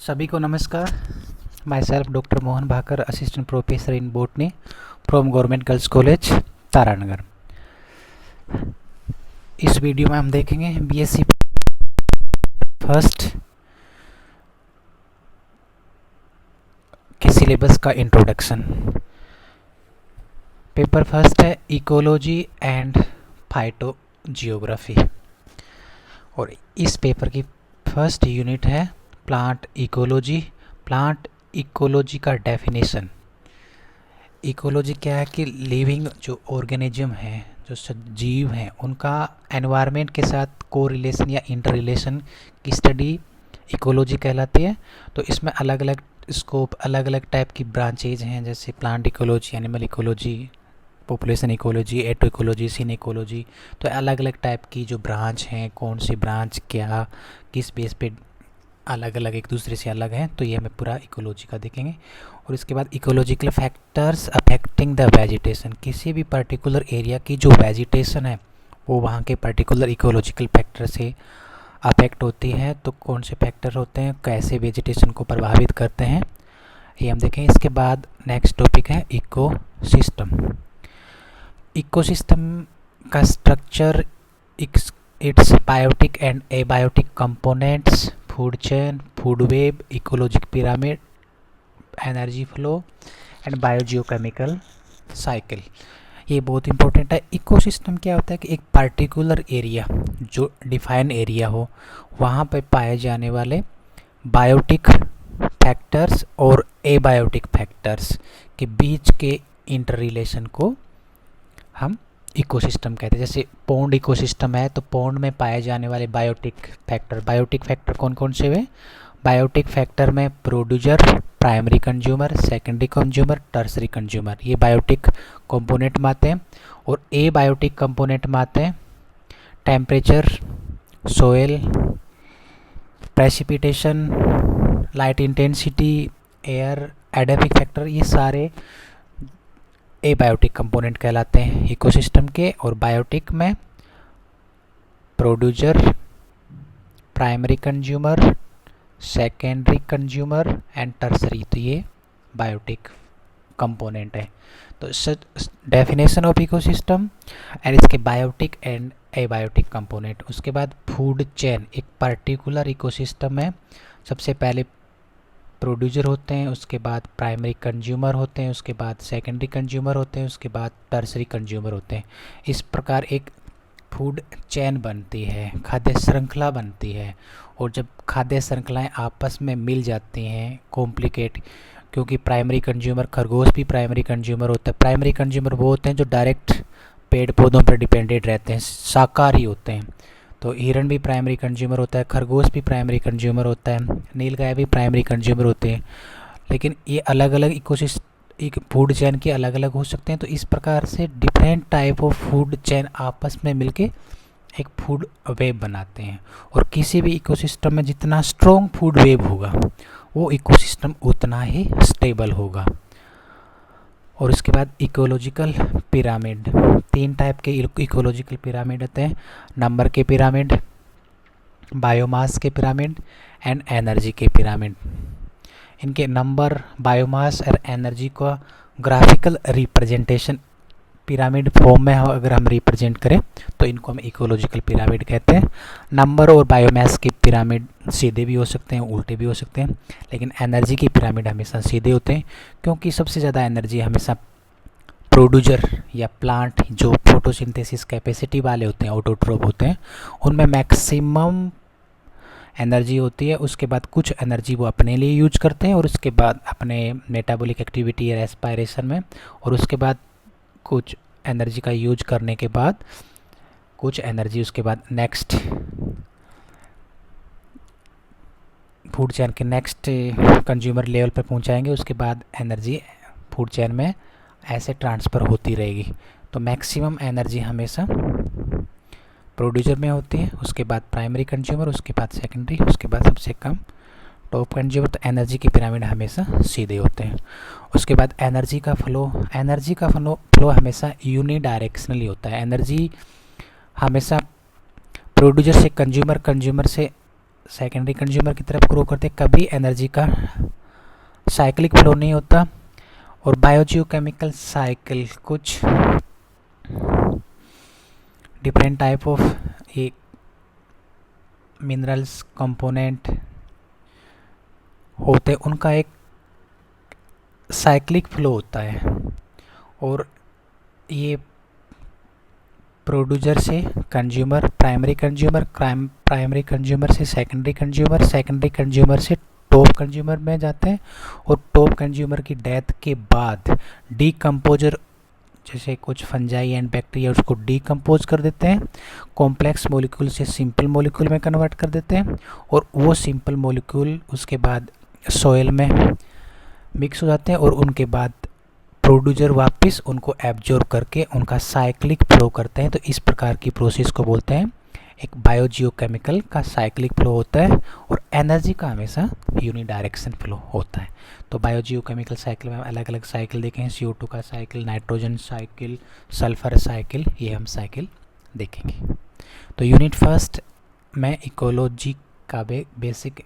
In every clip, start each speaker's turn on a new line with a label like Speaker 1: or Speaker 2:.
Speaker 1: सभी को नमस्कार। Myself doctor Mohan Bhakar, assistant professor in botany from government girls college Taranagar. इस वीडियो में हम देखेंगे बीएससी फर्स्ट के सिलेबस का इंट्रोडक्शन। पेपर फर्स्ट है इकोलॉजी एंड फाइटो जियोग्राफी और इस पेपर की फर्स्ट यूनिट है प्लांट इकोलॉजी। प्लांट इकोलॉजी का डेफिनेशन। इकोलॉजी क्या है कि लिविंग जो ऑर्गेनिज्म है, जो जीव हैं, उनका एनवायरनमेंट के साथ को रिलेशन या इंटर रिलेशन की स्टडी इकोलॉजी कहलाती है। तो इसमें अलग अलग स्कोप, अलग अलग टाइप की ब्रांचेज हैं, जैसे plant ecology, animal ecology, population ecology, aut ecology, syn ecology. तो अलग अलग टाइप की जो ब्रांच हैं, कौन सी ब्रांच क्या किस बेस पे अलग अलग एक दूसरे से अलग हैं, तो ये हमें पूरा इकोलॉजी का देखेंगे। और इसके बाद ecological factors affecting the vegetation. किसी भी पर्टिकुलर एरिया की जो वेजिटेशन है वो वहाँ के पर्टिकुलर इकोलॉजिकल फैक्टर से अफेक्ट होती है। तो कौन से फैक्टर होते हैं, कैसे वेजिटेशन को प्रभावित करते हैं, ये हम देखें। इसके बाद नेक्स्ट टॉपिक है इकोसिस्टम। इकोसिस्टम का structure, its biotic and abiotic components, food chain, food web, ecologic pyramid, energy flow and biogeochemical cycle. ये बहुत इंपॉर्टेंट है। इकोसिस्टम क्या होता है कि एक पर्टिकुलर एरिया, जो डिफाइन एरिया हो, वहाँ पर पाए जाने वाले बायोटिक फैक्टर्स और एबायोटिक फैक्टर्स के बीच के इंटर रिलेशन को हम इकोसिस्टम कहते हैं। जैसे पॉन्ड इकोसिस्टम है, तो पॉन्ड में पाए जाने वाले बायोटिक फैक्टर कौन कौन से हुए? बायोटिक फैक्टर में producer, primary consumer, secondary consumer, tertiary consumer, ये बायोटिक कंपोनेंट में आते हैं। और ए बायोटिक कंपोनेंट में आते हैं temperature, soil, precipitation, light intensity, air, edaphic factor, ये सारे एबायोटिक कंपोनेंट कहलाते हैं इकोसिस्टम के। और बायोटिक में producer, primary consumer, secondary consumer and tertiary, तो ये बायोटिक कंपोनेंट है। तो डेफिनेशन ऑफ इकोसिस्टम एंड इसके बायोटिक एंड एबायोटिक कंपोनेंट। उसके बाद फूड चेन। एक पर्टिकुलर इकोसिस्टम में सबसे पहले प्रोड्यूसर होते हैं, उसके बाद प्राइमरी कंज्यूमर होते हैं, उसके बाद सेकेंडरी कंज्यूमर होते हैं, उसके बाद टर्सरी कंज्यूमर होते हैं। इस प्रकार एक फूड चेन बनती है, खाद्य श्रृंखला बनती है। और जब खाद्य श्रृंखलाएं आपस में मिल जाती हैं, कॉम्प्लिकेट, क्योंकि प्राइमरी कंज्यूमर, खरगोश भी प्राइमरी कंज्यूमर होता है। प्राइमरी कंज्यूमर वो होते हैं जो डायरेक्ट पेड़ पौधों पर डिपेंडेंट रहते हैं, शाकाहारी होते हैं। तो हिरण भी प्राइमरी कंज्यूमर होता है, खरगोश भी प्राइमरी कंज्यूमर होता है, नीलगाय भी प्राइमरी कंज्यूमर होते हैं। लेकिन ये अलग अलग एक फूड चेन के अलग अलग हो सकते हैं। तो इस प्रकार से different type of food chain आपस में मिलके एक फूड वेब बनाते हैं। और किसी भी इकोसिस्टम में जितना स्ट्रॉन्ग फूड वेब होगा, वो इकोसिस्टम उतना ही स्टेबल होगा। और उसके बाद इकोलॉजिकल पिरामिड। 3 टाइप के इकोलॉजिकल पिरामिड होते हैं: नंबर के पिरामिड, बायोमास के पिरामिड एंड एनर्जी के पिरामिड। इनके नंबर, बायोमास और एनर्जी का ग्राफिकल रिप्रेजेंटेशन पिरामिड फॉर्म में अगर हम रिप्रेजेंट करें तो इनको हम इकोलॉजिकल पिरामिड कहते हैं। नंबर और बायोमास के पिरामिड सीधे भी हो सकते हैं, उल्टे भी हो सकते हैं, लेकिन एनर्जी की पिरामिड हमेशा सीधे होते हैं, क्योंकि सबसे ज़्यादा एनर्जी हमेशा प्रोड्यूसर या प्लांट जो फोटोसिंथेसिस कैपेसिटी वाले होते हैं, ऑटोट्रोफ होते हैं, उनमें मैक्सिमम एनर्जी होती है। उसके बाद कुछ एनर्जी वो अपने लिए यूज करते हैं, और उसके बाद अपने मेटाबॉलिक एक्टिविटी या रेस्पायरेशन में, और उसके बाद कुछ एनर्जी का यूज करने के बाद कुछ एनर्जी उसके बाद नेक्स्ट फूड चेन के नेक्स्ट कंज्यूमर लेवल पर पहुंचाएंगे। उसके बाद एनर्जी फूड चेन में ऐसे ट्रांसफ़र होती रहेगी। तो मैक्सिमम एनर्जी हमेशा प्रोड्यूसर में होती है, उसके बाद प्राइमरी कंज्यूमर, उसके बाद सेकेंडरी, उसके बाद सबसे कम टॉप कंज्यूमर। तो एनर्जी की पिरामिड हमेशा सीधे होते हैं। उसके बाद एनर्जी का फ्लो हमेशा यूनिडायरेक्शनली होता है। एनर्जी हमेशा प्रोड्यूसर से कंज्यूमर, कंज्यूमर से सेकेंडरी कंज्यूमर की तरफ ग्रो करते हैं, कभी एनर्जी का साइक्लिक फ्लो नहीं होता। और बायोजियोकेमिकल साइकिल कुछ डिफरेंट टाइप ऑफ ये मिनरल्स कंपोनेंट होते हैं, उनका एक साइक्लिक फ्लो होता है। और ये प्रोड्यूसर से कंज्यूमर, प्राइमरी कंज्यूमर से सेकेंडरी कंज्यूमर से टॉप कंज्यूमर में जाते हैं। और टॉप कंज्यूमर की डेथ के बाद डीकम्पोजर, जैसे कुछ फंजाई एंड बैक्टीरिया, उसको डीकम्पोज कर देते हैं, कॉम्प्लेक्स मॉलिक्यूल से सिंपल मॉलिक्यूल में कन्वर्ट कर देते हैं। और वो सिंपल मॉलिक्यूल उसके बाद सॉइल में मिक्स हो जाते हैं और उनके बाद प्रोड्यूसर वापस उनको एब्जॉर्ब करके उनका साइक्लिक फ्लो करते हैं। तो इस प्रकार की प्रोसेस को बोलते हैं एक बायोजियोकेमिकल का साइक्लिक फ्लो होता है। और एनर्जी का हमेशा यूनिडायरेक्शन फ्लो होता है। तो बायोजियोकेमिकल साइकिल में अलग अलग साइकिल देखें, CO2 का cycle, nitrogen cycle, sulphur cycle, ये हम साइकिल देखेंगे। तो यूनिट फर्स्ट में इकोलॉजी का बेसिक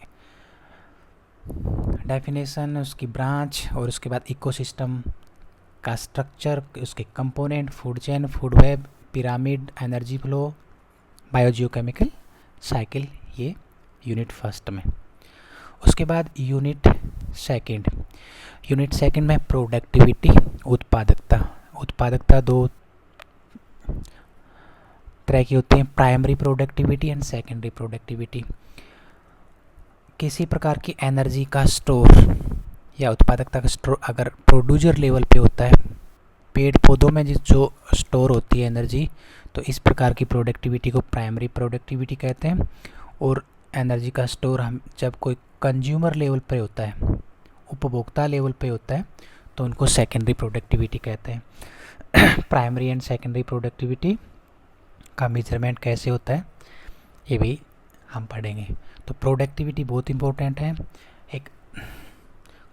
Speaker 1: डेफिनेशन, उसकी ब्रांच, और उसके बाद इकोसिस्टम का स्ट्रक्चर, उसके component, food chain, food web, pyramid, energy flow, biogeochemical cycle, ये यूनिट फर्स्ट में। उसके बाद यूनिट सेकंड में प्रोडक्टिविटी, उत्पादकता दो तरह की होती हैं, primary productivity and secondary productivity. किसी प्रकार की एनर्जी का स्टोर या उत्पादकता का स्टोर अगर प्रोड्यूसर लेवल पे होता है, पेड़ पौधों में जो स्टोर होती है एनर्जी, तो इस प्रकार की प्रोडक्टिविटी को प्राइमरी प्रोडक्टिविटी कहते हैं। और एनर्जी का स्टोर हम जब कोई कंज्यूमर लेवल पे होता है, उपभोक्ता लेवल पे होता है, तो उनको सेकेंडरी प्रोडक्टिविटी कहते हैं। प्राइमरी एंड सेकेंडरी प्रोडक्टिविटी का मेजरमेंट कैसे होता है ये भी हम पढ़ेंगे। तो प्रोडक्टिविटी बहुत इंपॉर्टेंट है। एक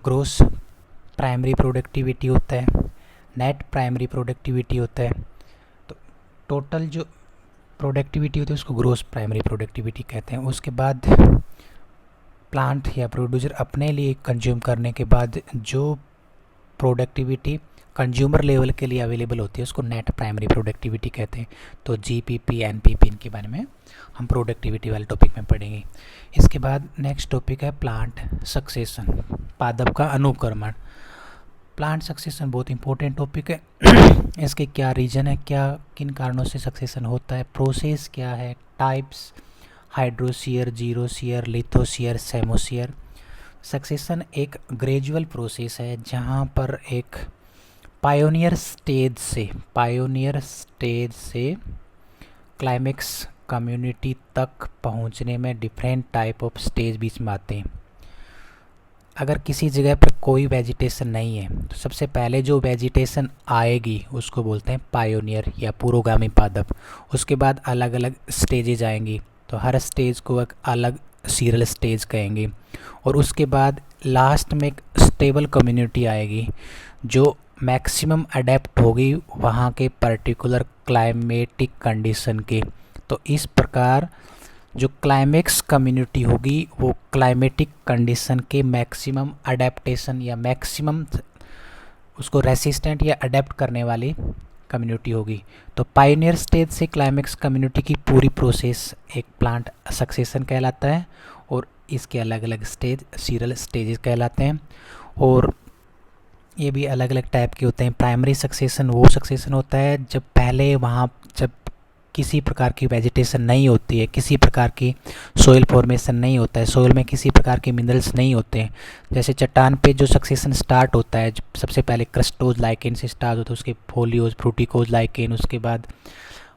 Speaker 1: ग्रोस प्राइमरी प्रोडक्टिविटी होता है, नेट प्राइमरी प्रोडक्टिविटी होता है। तो टोटल जो प्रोडक्टिविटी होती है उसको ग्रोस प्राइमरी प्रोडक्टिविटी कहते हैं। उसके बाद प्लांट या प्रोड्यूसर अपने लिए कंज्यूम करने के बाद जो प्रोडक्टिविटी कंज्यूमर लेवल के लिए अवेलेबल होती है उसको नेट प्राइमरी प्रोडक्टिविटी कहते हैं। तो GPP, NPP, इनके बारे में हम प्रोडक्टिविटी वाले टॉपिक में पढ़ेंगे। इसके बाद नेक्स्ट टॉपिक है प्लांट सक्सेशन, पादप का अनुक्रमण। प्लांट सक्सेशन बहुत इंपॉर्टेंट टॉपिक है। इसके क्या रीजन है, क्या किन कारणों से सक्सेशन होता है, प्रोसेस क्या है, टाइप्स, हाइड्रोशियर, जीरोशियर, लिथोशियर, सेमोशियर। सक्सेशन एक ग्रेजुअल प्रोसेस है जहाँ पर एक पायोनियर स्टेज से क्लाइमेक्स कम्युनिटी तक पहुंचने में डिफरेंट टाइप ऑफ स्टेज बीच में आते हैं। अगर किसी जगह पर कोई वेजिटेशन नहीं है तो सबसे पहले जो वेजिटेशन आएगी उसको बोलते हैं पायोनियर या पुरोगामी पादप। उसके बाद अलग अलग स्टेजेज आएंगी, तो हर स्टेज को एक अलग सीरियल स्टेज कहेंगे। और उसके बाद लास्ट में एक स्टेबल कम्युनिटी आएगी जो मैक्सिमम अडेप्ट होगी वहाँ के पर्टिकुलर क्लाइमेटिक कंडीशन के। तो इस प्रकार जो क्लाइमेक्स कम्युनिटी होगी वो क्लाइमेटिक कंडीशन के मैक्सिमम अडेप्टेशन या मैक्सिमम उसको रेसिस्टेंट या अडेप्ट करने वाली कम्युनिटी होगी। तो पायनियर स्टेज से क्लाइमेक्स कम्युनिटी की पूरी प्रोसेस एक प्लांट सक्सेशन कहलाता है। और इसके अलग अलग स्टेज सीरियल स्टेजेस कहलाते हैं। और ये भी अलग अलग टाइप के होते हैं। प्राइमरी सक्सेशन वो सक्सेशन होता है जब पहले वहाँ जब किसी प्रकार की वेजिटेशन नहीं होती है, किसी प्रकार की सोइल फॉर्मेशन नहीं होता है, सोइल में किसी प्रकार के मिनरल्स नहीं होते हैं। जैसे चट्टान पे जो सक्सेशन स्टार्ट होता है सबसे पहले क्रस्टोज लाइकेन से स्टार्ट होता है, उसके फोलियोज, फ्रूटिकोज लाइकेन, उसके बाद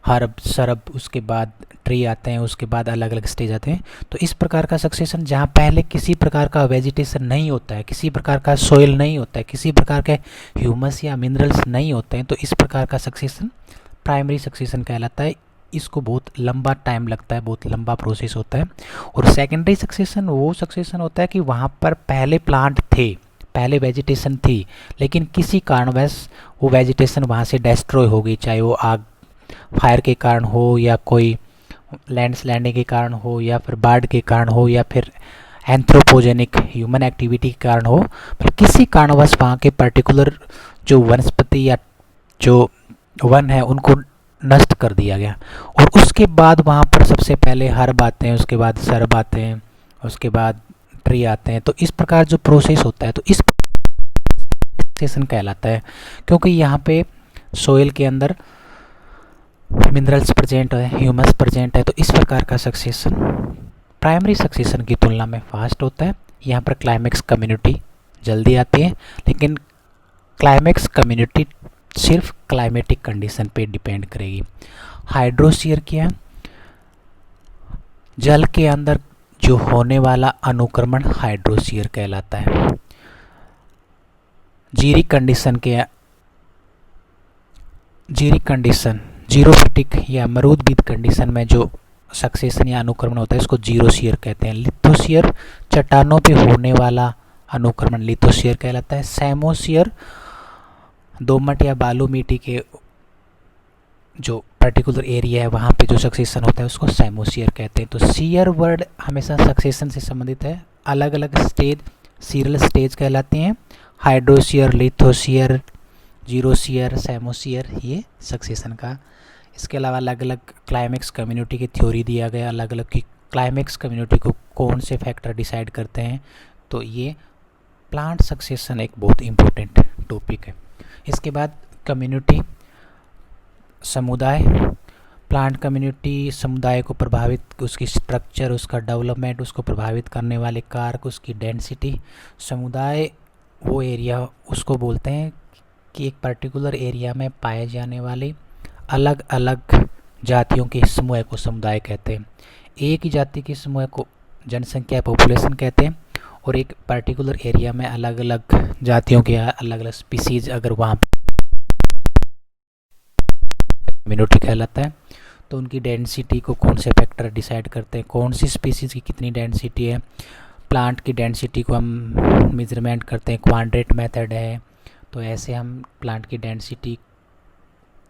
Speaker 1: हर्ब, सरब, उसके बाद ट्री आते हैं, उसके बाद अलग अलग स्टेज आते हैं। तो इस प्रकार का सक्सेशन जहाँ पहले किसी प्रकार का वेजिटेशन नहीं होता है, किसी प्रकार का सोइल नहीं होता है, किसी प्रकार के ह्यूमस या मिनरल्स नहीं होते हैं, तो इस प्रकार का सक्सेशन प्राइमरी सक्सेशन कहलाता है। इसको बहुत लंबा टाइम लगता है, बहुत लंबा प्रोसेस होता है। और सेकेंडरी सक्सेशन वो सक्सेशन होता है कि वहाँ पर पहले प्लांट थे, पहले वेजिटेशन थी, लेकिन किसी कारणवश वो वेजिटेशन वहाँ से डिस्ट्रॉय हो गई, चाहे वो आग फायर के कारण हो या कोई लैंडस्लाइडिंग के कारण हो या फिर बाढ़ के कारण हो या फिर एंथ्रोपोजेनिक ह्यूमन एक्टिविटी के कारण हो, पर किसी कारणवश वहाँ के पर्टिकुलर जो वनस्पति या जो वन है उनको नष्ट कर दिया गया, और उसके बाद वहाँ पर सबसे पहले हर्ब आते हैं, उसके बाद सर्ब आते हैं, उसके बाद ट्री आते हैं। तो इस प्रकार जो प्रोसेस होता है तो इस सक्सेशन कहलाता है, क्योंकि यहाँ पे सोइल के अंदर मिनरल्स प्रेजेंट है, ह्यूमस प्रेजेंट है। तो इस प्रकार का सक्सेशन प्राइमरी सक्सेशन की तुलना में फास्ट होता है। यहाँ पर क्लाइमेक्स कम्युनिटी जल्दी आती है, लेकिन क्लाइमेक्स कम्युनिटी सिर्फ क्लाइमेटिक कंडीशन पे डिपेंड करेगी। हाइड्रोस्फीयर क्या है? जल के अंदर जो होने वाला अनुक्रमण हाइड्रोस्फीयर कहलाता है। जीरी कंडीशन जीरोफिटिक या मरूदबिद कंडीशन में जो सक्सेशन या अनुक्रमण होता है इसको जीरोस्फीयर कहते हैं। लिथोस्फीयर चट्टानों पे होने वाला अनुक्रमण लिथोस्फीयर कहलाता है। सैमोस्फीयर दोमट या बालू मिट्टी के जो पर्टिकुलर एरिया है वहाँ पे जो सक्सेशन होता है उसको सैमोस्फीयर कहते हैं। तो सीयर वर्ड हमेशा सक्सेशन से संबंधित है। अलग अलग स्टेज सीरियल स्टेज कहलाते हैं। हाइड्रोस्फीयर, लिथोस्फीयर, जीरोस्फीयर, सैमोस्फीयर, ये सक्सेशन का। इसके अलावा अलग अलग क्लाइमेक्स कम्युनिटी की थ्योरी दिया गया, अलग अलग की क्लाइमेक्स कम्युनिटी को कौन से फैक्टर डिसाइड करते हैं। तो ये प्लांट सक्सेशन एक बहुत इम्पोर्टेंट टॉपिक है। इसके बाद कम्युनिटी समुदाय, प्लांट कम्युनिटी समुदाय को प्रभावित, उसकी स्ट्रक्चर, उसका डेवलपमेंट, उसको प्रभावित करने वाले कारक, उसकी डेंसिटी। समुदाय वो एरिया उसको बोलते हैं कि एक पर्टिकुलर एरिया में पाए जाने वाले अलग अलग जातियों के समूह को समुदाय कहते हैं। एक ही जाति के समूह को जनसंख्या पॉपुलेशन कहते हैं, और एक पर्टिकुलर एरिया में अलग अलग जातियों के अलग अलग स्पीसीज अगर वहाँ कम्युनिटी कहलाता है। तो उनकी डेंसिटी को कौन से फैक्टर डिसाइड करते हैं, कौन सी स्पीसीज की कितनी डेंसिटी है। प्लांट की डेंसिटी को हम मेजरमेंट करते हैं, क्वाड्रेट मेथड है। तो ऐसे हम प्लांट की डेंसिटी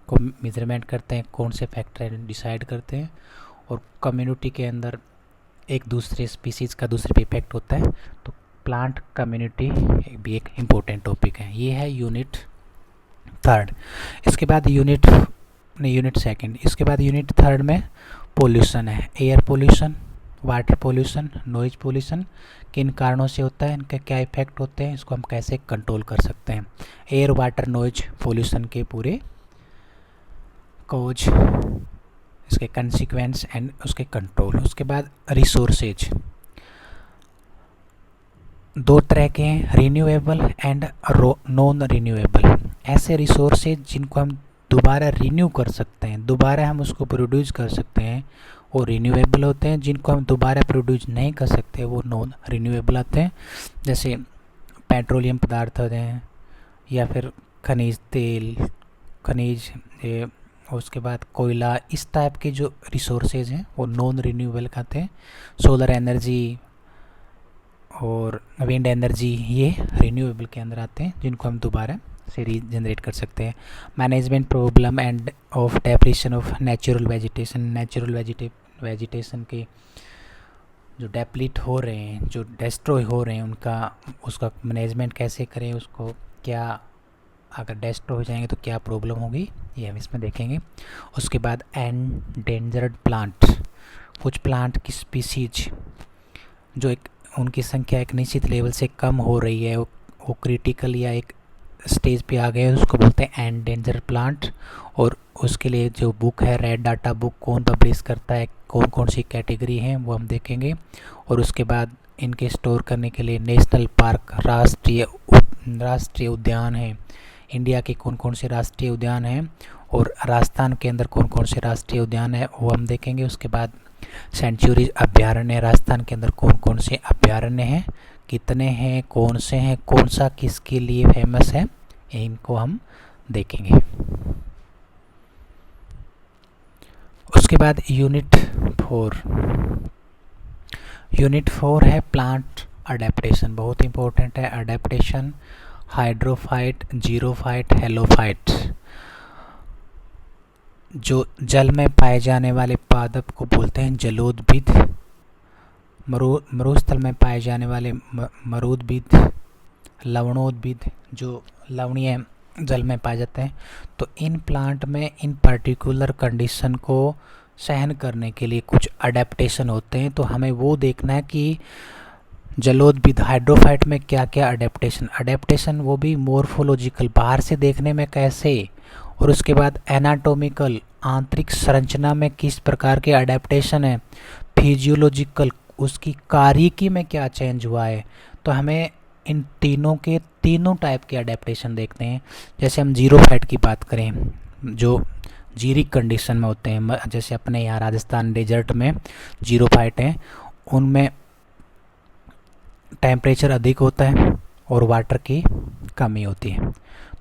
Speaker 1: को मेजरमेंट करते हैं, कौन से फैक्टर डिसाइड करते हैं। और कम्युनिटी के अंदर एक दूसरे स्पीसीज़ का दूसरे पे इफेक्ट होता है। तो प्लांट कम्युनिटी भी एक इम्पोर्टेंट टॉपिक है। ये है यूनिट थर्ड। इसके बाद यूनिट सेकंड। इसके बाद यूनिट थर्ड में पोल्यूशन है। Air pollution, water pollution, noise pollution किन कारणों से होता है, इनके क्या इफेक्ट होते हैं, इसको हम कैसे कंट्रोल कर सकते हैं। एयर वाटर नॉइज पोल्यूशन के पूरे कॉज, इसके कंसिक्वेंस एंड उसके कंट्रोल। उसके बाद रिसोर्सेज, दो तरह के हैं, रिन्यूएबल एंड नॉन रिन्यूएबल। ऐसे रिसोर्सेज जिनको हम दोबारा रिन्यू कर सकते हैं, दोबारा हम उसको प्रोड्यूस कर सकते हैं, वो रिन्यूएबल होते हैं। जिनको हम दोबारा प्रोड्यूस नहीं कर सकते वो नॉन रिन्यूएबल आते हैं। जैसे पेट्रोलियम पदार्थ होते हैं या फिर खनिज तेल, खनिज, उसके बाद कोयला, इस टाइप के जो रिसोर्सेज हैं वो नॉन रिन्यूएबल आते हैं। सोलर एनर्जी और विंड एनर्जी ये रिन्यूएबल के अंदर आते हैं, जिनको हम दोबारा से रीजनरेट कर सकते हैं। Management problem end of depletion of natural vegetation के जो डेप्लीट हो रहे हैं, जो डिस्ट्रॉय हो रहे हैं, उसका मैनेजमेंट कैसे करें, उसको क्या अगर डिस्ट्रॉय हो जाएंगे तो क्या प्रॉब्लम होगी, ये हम इसमें देखेंगे। उसके बाद एंडेंजर्ड प्लांट, कुछ प्लांट की स्पीसीज जो एक उनकी संख्या एक निश्चित लेवल से कम हो रही है, वो क्रिटिकल या एक स्टेज पे आ गए, उसको बोलते हैं एंडेंजर प्लांट। और उसके लिए जो बुक है रेड डाटा बुक, कौन पब्लिश करता है, कौन कौन सी कैटेगरी हैं वो हम देखेंगे। और उसके बाद इनके स्टोर करने के लिए नेशनल पार्क, राष्ट्रीय उद्यान है। इंडिया के कौन कौन से राष्ट्रीय उद्यान हैं और राजस्थान के अंदर कौन कौन से राष्ट्रीय उद्यान है वो हम देखेंगे। उसके बाद सेंचुरी अभ्यारण्य, राजस्थान के अंदर कौन कौन से अभ्यारण्य हैं, कितने हैं, कौन से हैं, कौन सा किसके लिए फेमस है, इनको हम देखेंगे। उसके बाद यूनिट 4 है प्लांट अडेप्टेशन, बहुत इंपॉर्टेंट है। Adaptation, hydrophyte, xerophyte, halophyte. जो जल में पाए जाने वाले पादप को बोलते हैं जलोद्भिद। मरुस्थल में पाए जाने वाले मरुद्भिद, लवणोद्भिद जो लवणीय जल में पाए जाते हैं। तो इन प्लांट में इन पर्टिकुलर कंडीशन को सहन करने के लिए कुछ अडेप्टेशन होते हैं। तो हमें वो देखना है कि जलोद्भिद हाइड्रोफाइट में क्या क्या अडेप्टेशन वो भी मोर्फोलॉजिकल, बाहर से देखने में कैसे, और उसके बाद एनाटोमिकल, आंतरिक संरचना में किस प्रकार के अडेप्टेशन है, फिजियोलॉजिकल, उसकी कार्यकी में क्या चेंज हुआ है। तो हमें इन तीनों टाइप के अडेप्टेशन देखते हैं। जैसे हम जीरोफाइट की बात करें, जो जीरिक कंडीशन में होते हैं, जैसे अपने यहाँ राजस्थान डेजर्ट में जीरोफाइट हैं, उनमें टेम्परेचर अधिक होता है और वाटर की कमी होती है।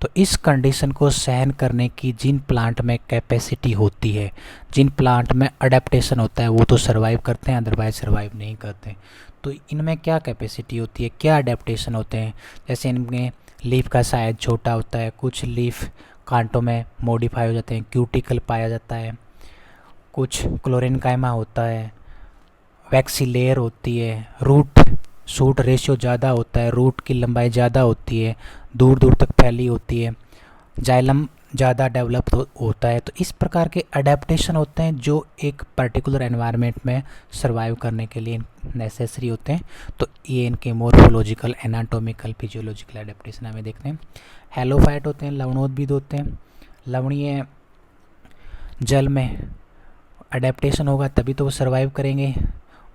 Speaker 1: तो इस कंडीशन को सहन करने की जिन प्लांट में कैपेसिटी होती है, जिन प्लांट में अडेप्टेशन होता है, वो तो सर्वाइव करते हैं, अदरवाइज सर्वाइव नहीं करते। तो इनमें क्या कैपेसिटी होती है, क्या अडेप्टेशन होते हैं। जैसे इनमें लीफ का साइज छोटा होता है, कुछ लीफ कांटों में मॉडिफाई हो जाते हैं, क्यूटिकल पाया जाता है, कुछ क्लोरेनकाइमा होता है, वैक्सी लेयर होती है, रूट शूट रेशियो ज़्यादा होता है, रूट की लंबाई ज़्यादा होती है, दूर दूर तक फैली होती है, जाइलम ज़्यादा डेवलप होता है। तो इस प्रकार के अडेप्टेशन होते हैं जो एक पर्टिकुलर एनवायरनमेंट में सर्वाइव करने के लिए नेसेसरी होते हैं। तो ये इनके मोर्फोलॉजिकल, एनाटॉमिकल, फिजियोलॉजिकल अडेप्टेशन हमें देखते हैं। हेलोफाइट होते हैं, लवणोद्भिद होते हैं। लवणीय जल में अडेप्टेशन होगा तभी तो वो सर्वाइव करेंगे।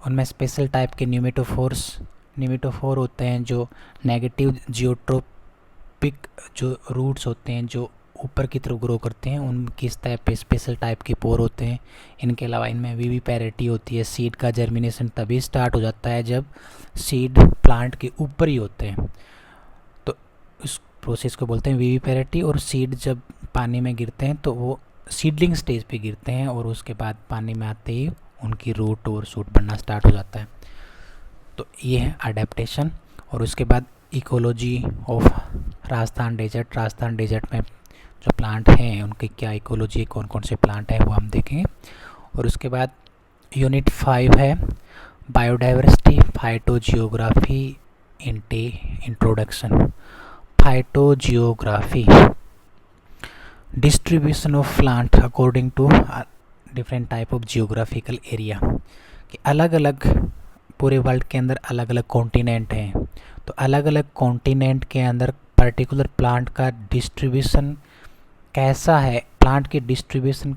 Speaker 1: उनमें स्पेशल टाइप के न्यूमेटोफोर होते हैं, जो नेगेटिव जियोट्रोपिक जो रूट्स होते हैं जो ऊपर की तरफ ग्रो करते हैं, उनकी इस टाइप पे स्पेशल टाइप के पोर होते हैं। इनके अलावा इनमें विविपैरिटी होती है। सीड का जर्मिनेशन तभी स्टार्ट हो जाता है जब सीड प्लांट के ऊपर ही होते हैं, तो इस प्रोसेस को बोलते हैं विविपैरिटी। और सीड जब पानी में गिरते हैं तो वो सीडलिंग स्टेज पे गिरते हैं और उसके बाद पानी में आते ही उनकी रूट और शूट बनना स्टार्ट हो जाता है। तो ये है अडेप्टेशन। और उसके बाद इकोलॉजी ऑफ राजस्थान डेजर्ट में जो प्लांट हैं उनकी क्या इकोलॉजी, कौन कौन से प्लांट हैं वो हम देखेंगे। और उसके बाद यूनिट 5 है biodiversity, phytogeography, introduction. Phytogeography, distribution of plant according to different type of geographical area. कि अलग अलग पूरे वर्ल्ड के अंदर अलग अलग कॉन्टिनेंट हैं, तो अलग अलग कॉन्टिनेंट के अंदर पर्टिकुलर प्लांट का डिस्ट्रीब्यूशन कैसा है, प्लांट के डिस्ट्रीब्यूशन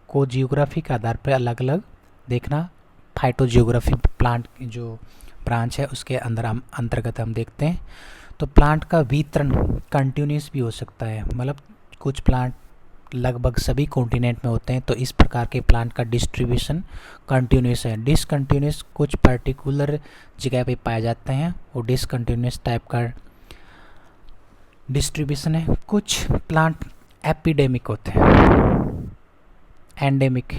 Speaker 1: को जियोग्राफी के आधार पर अलग अलग देखना। फाइटोजियोग्राफी प्लांट की जो ब्रांच है उसके अंतर्गत हम देखते हैं। तो प्लांट का वितरण कंटिन्यूस भी हो सकता है, मतलब कुछ प्लांट लगभग सभी कॉन्टिनेंट में होते हैं, तो इस प्रकार के प्लांट का डिस्ट्रीब्यूशन कंटिन्यूस है। डिसकंटिन्यूस कुछ पर्टिकुलर जगह पे पाए जाते हैं, वो डिसकंटिन्यूस टाइप का डिस्ट्रीब्यूशन है। कुछ प्लांट एपिडेमिक होते हैं, एंडेमिक,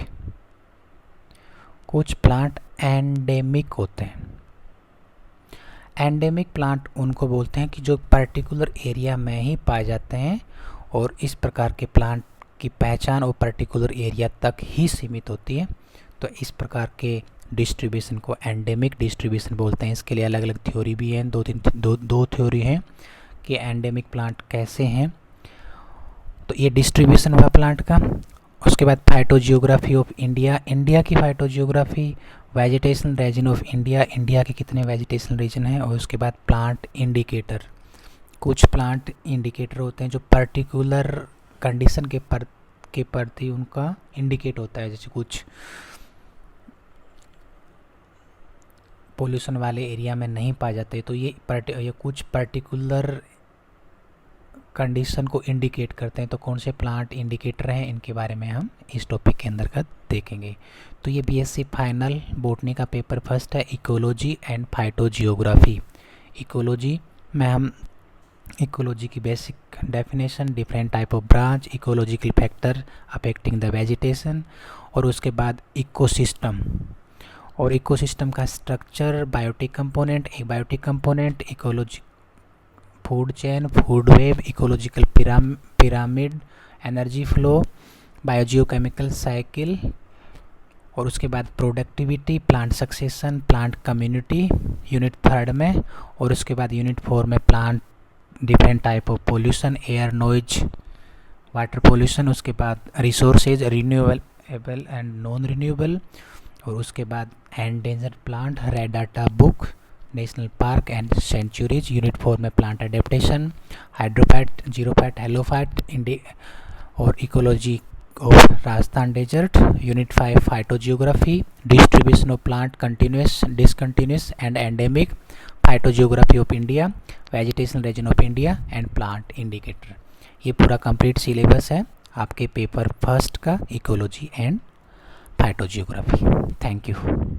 Speaker 1: कुछ प्लांट एंडेमिक होते हैं। एंडेमिक प्लांट उनको बोलते हैं कि जो पर्टिकुलर एरिया में ही पाए जाते हैं, और इस प्रकार के प्लांट की पहचान और पर्टिकुलर एरिया तक ही सीमित होती है। तो इस प्रकार के डिस्ट्रीब्यूशन को एंडेमिक डिस्ट्रीब्यूशन बोलते हैं। इसके लिए अलग अलग थ्योरी भी हैं, दो थ्योरी हैं कि एंडेमिक प्लांट कैसे हैं। तो ये डिस्ट्रीब्यूशन हुआ प्लांट का। उसके बाद फाइटोजियोग्राफी ऑफ इंडिया की phytogeography, vegetation region of India के कितने वेजिटेशन रीजन हैं। और उसके बाद प्लांट इंडिकेटर, कुछ प्लांट इंडिकेटर होते हैं जो पर्टिकुलर कंडीशन के प्रति उनका इंडिकेट होता है। जैसे कुछ पोल्यूशन वाले एरिया में नहीं पाए जाते, तो ये कुछ पर्टिकुलर कंडीशन को इंडिकेट करते हैं। तो कौन से प्लांट इंडिकेटर हैं, इनके बारे में हम इस टॉपिक के अंतर्गत देखेंगे। तो ये बीएससी फाइनल बॉटनी का पेपर फर्स्ट है, इकोलॉजी एंड फाइटोजियोग्राफी। इकोलॉजी में हम इकोलॉजी की basic definition, different type of branch, ecological factor affecting the vegetation, और उसके बाद इकोसिस्टम, और इकोसिस्टम का structure, biotic component, ecology, food chain, food web, ecological pyramid, energy flow, biogeochemical cycle, और उसके बाद productivity, plant succession, plant community unit 3 में, और उसके बाद यूनिट 4 में plant different type of pollution, air, noise, water pollution, उसके बाद resources, renewable and non renewable, और उसके बाद endangered plant, red data book, national park and sanctuaries, unit 4 में plant adaptation, hydrophyte, xerophyte, halophyte, और ecology of Rajasthan desert, unit 5 phytogeography, distribution of plant, continuous, discontinuous and endemic, phytogeography of India, vegetation region of India and plant indicator. ये पूरा complete syllabus है आपके paper first का, ecology and phytogeography. Thank you.